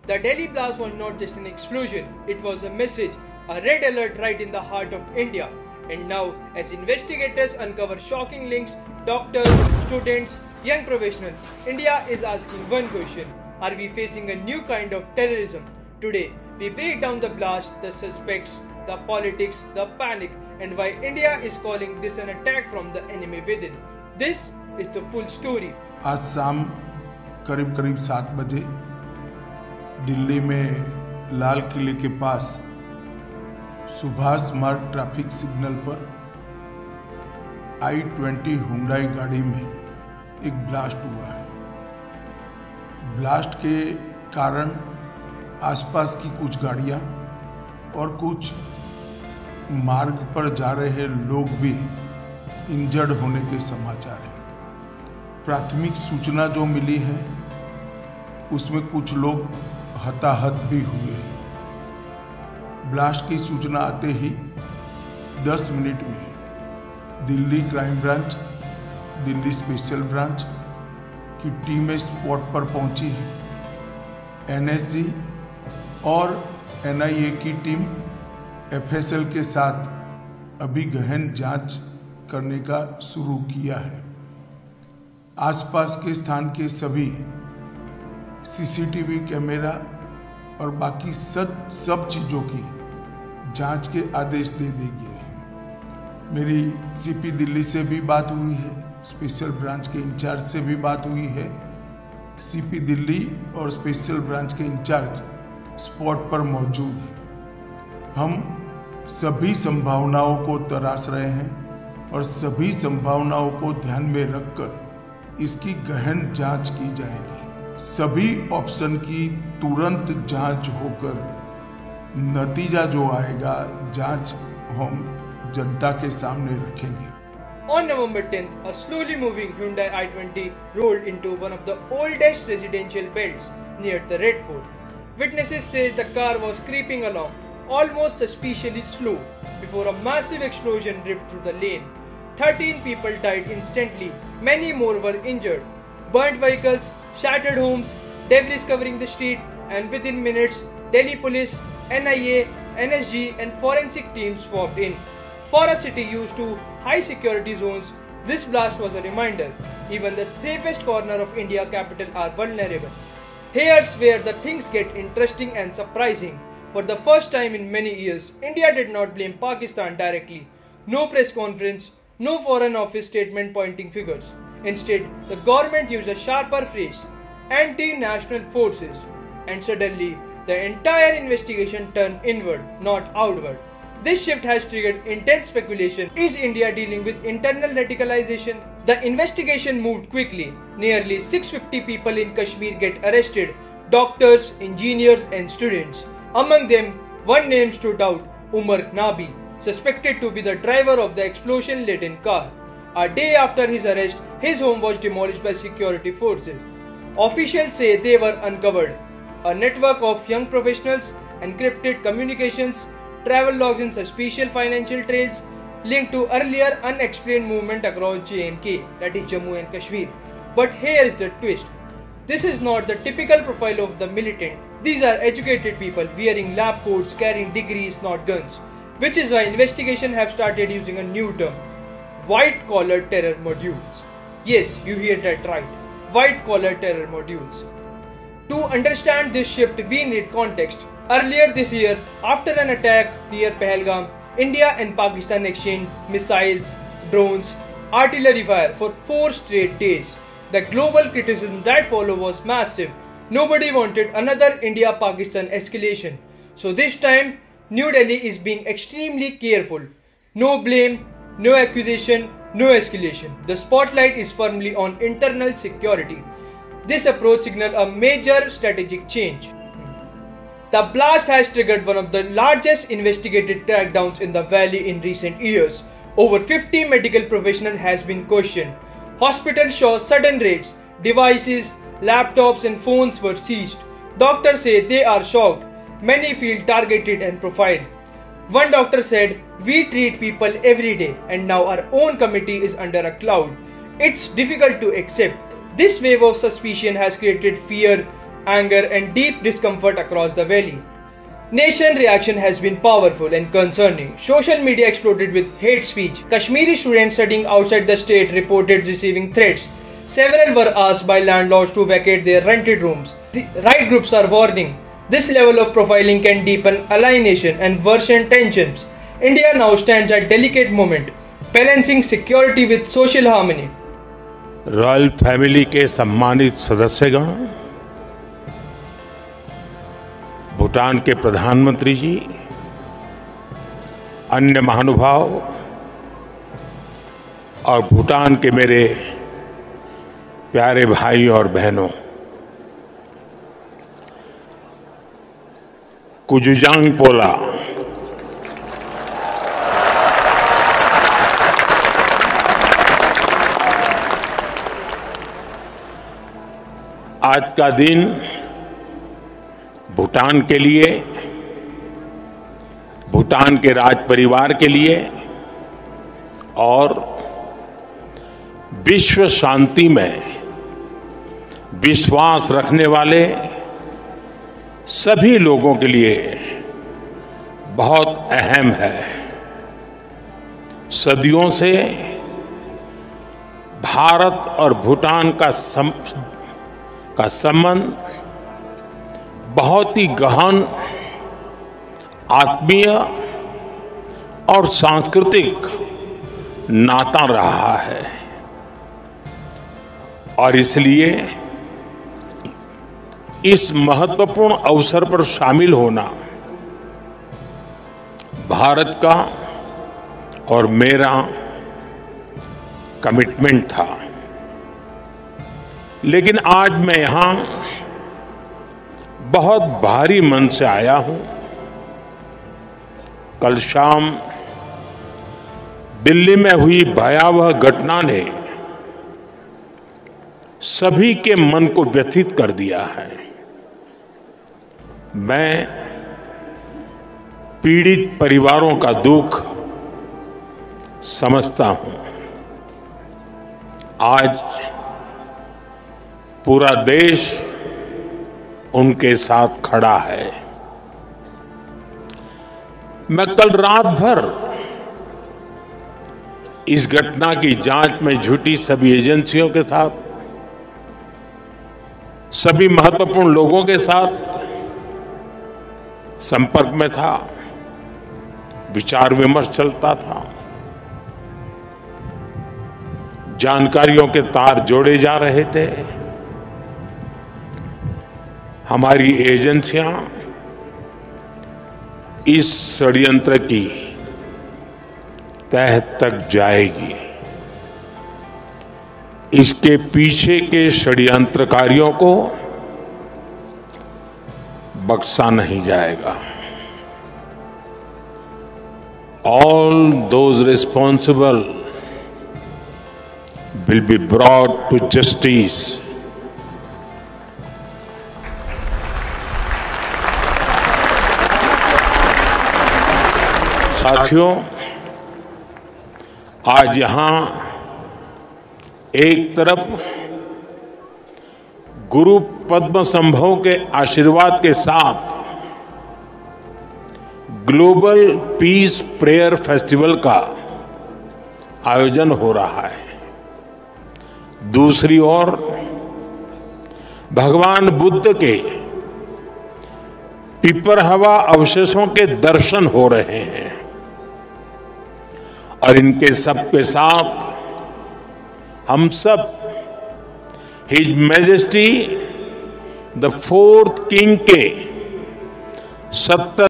The Delhi blast was not just an explosion, it was a message, a red alert right in the heart of India. And now, as investigators uncover shocking links, doctors, students, young professionals, India is asking one question: are we facing a new kind of terrorism? Today, we break down the blast, the suspects, the politics, the panic, and why India is calling this an attack from the enemy within. This is the full story. आज शाम करीब 7 बजे दिल्ली में लाल किले के पास सुभाष मार्ग traffic signal पर I-20 Hyundai गाड़ी में एक ब्लास्ट हुआ है। ब्लास्ट के कारण आसपास की कुछ गाड़ियां और कुछ मार्ग पर जा रहे लोग भी इंजर्ड होने के समाचार हैं। प्राथमिक सूचना जो मिली है उसमें कुछ लोग हताहत भी हुए हैं। ब्लास्ट की सूचना आते ही 10 मिनट में Delhi crime branch, Delhi special branch की टीमें स्पॉट पर पहुंची है। NSG और NIA की टीम FSL के साथ अभी गहन जांच करने का शुरू किया है। आसपास के स्थान के सभी CCTV कैमरा और बाकी सब चीज़ों की जांच के आदेश दे दिए हैं। मेरी CP दिल्ली से भी बात हुई है, स्पेशल ब्रांच के इंचार्ज से भी बात हुई है। CP दिल्ली और स्पेशल ब्रांच के इंचार्ज स्पॉट पर मौजूद हैं। हम सभी संभावनाओं को तलाश रहे हैं और सभी संभावनाओं को ध्यान में रखकर इसकी गहन जांच की जाएगी। सभी ऑप्शन की तुरंत जांच होकर नतीजा जो आएगा जांच हम जनता के सामने रखेंगे। On November 10th, a slowly moving Hyundai I-20 rolled into one of the oldest residential belts near the Red Fort. Witnesses say the car was creeping along, almost suspiciously slow, before a massive explosion ripped through the lane. 13 people died instantly, many more were injured. Burnt vehicles, shattered homes, debris covering the street, and within minutes, Delhi police, NIA, NSG, and forensic teams swapped in. For a city used to high security zones, this blast was a reminder. Even the safest corner of India capital are vulnerable. Here's where the things get interesting and surprising. For the first time in many years, India did not blame Pakistan directly. No press conference, no foreign office statement pointing figures. Instead, the government used a sharper phrase, anti-national forces, and suddenly the entire investigation turned inward, not outward. This shift has triggered intense speculation. Is India dealing with internal radicalization? The investigation moved quickly. Nearly 650 people in Kashmir get arrested, doctors, engineers and students. Among them, one name stood out, Umar Nabi, suspected to be the driver of the explosion-laden car. A day after his arrest, his home was demolished by security forces. Officials say they were uncovered a network of young professionals, encrypted communications, travel logs and suspicious financial trails linked to earlier unexplained movement across J&K, that is Jammu and Kashmir. But here is the twist. This is not the typical profile of the militant. These are educated people wearing lab coats, carrying degrees, not guns. Which is why investigation have started using a new term, white-collar terror modules. Yes, you hear that right. White-collar terror modules. To understand this shift, we need context. Earlier this year, after an attack near Pahalgam, India and Pakistan exchanged missiles, drones, artillery fire for 4 straight days. The global criticism that followed was massive. Nobody wanted another India-Pakistan escalation. So this time, New Delhi is being extremely careful. No blame, no accusation, no escalation. The spotlight is firmly on internal security. This approach signals a major strategic change. The blast has triggered one of the largest investigated crackdowns in the valley in recent years. Over 50 medical professionals has been questioned. Hospitals saw sudden raids. Devices, laptops and phones were seized. Doctors say they are shocked. Many feel targeted and profiled. One doctor said, "We treat people every day and now our own committee is under a cloud." It's difficult to accept. This wave of suspicion has created fear, anger, and deep discomfort across the valley. Nation reaction has been powerful and concerning. Social media exploded with hate speech. Kashmiri students studying outside the state reported receiving threats. Several were asked by landlords to vacate their rented rooms. The right groups are warning this level of profiling can deepen alienation and worsen tensions. India now stands at a delicate moment, balancing security with social harmony. Royal family के सम्मानित सदस्यगण, भूटान के प्रधानमंत्री जी, अन्य महानुभाव और भूटान के मेरे प्यारे भाई और बहनों, कुजुजांग पोला आज का दिन भूटान के लिए, भूटान के राज परिवार के लिए और विश्व शांति में विश्वास रखने वाले सभी लोगों के लिए बहुत अहम है। सदियों से भारत और भूटान का संबंध बहुत ही गहन, आत्मीय और सांस्कृतिक नाता रहा है और इसलिए इस महत्वपूर्ण अवसर पर शामिल होना भारत का और मेरा कमिटमेंट था। लेकिन आज मैं यहां बहुत भारी मन से आया हूं। कल शाम दिल्ली में हुई भयावह घटना ने सभी के मन को व्यथित कर दिया है। मैं पीड़ित परिवारों का दुख समझता हूं। आज पूरा देश उनके साथ खड़ा है। मैं कल रात भर इस घटना की जांच में जुटी सभी एजेंसियों के साथ, सभी महत्वपूर्ण लोगों के साथ संपर्क में था, विचार विमर्श चलता था, जानकारियों के तार जोड़े जा रहे थे। हमारी एजेंसियां इस षड्यंत्र की तह तक जाएगी। इसके पीछे के षड्यंत्रकारियों को बख्शा नहीं जाएगा। All those responsible will be brought to justice. साथियों, आज यहां एक तरफ गुरु पद्म संभव के आशीर्वाद के साथ ग्लोबल पीस प्रेयर फेस्टिवल का आयोजन हो रहा है, दूसरी ओर भगवान बुद्ध के पिपरहवा अवशेषों के दर्शन हो रहे हैं और इनके सब के साथ हम सब his majesty the 4th king के 70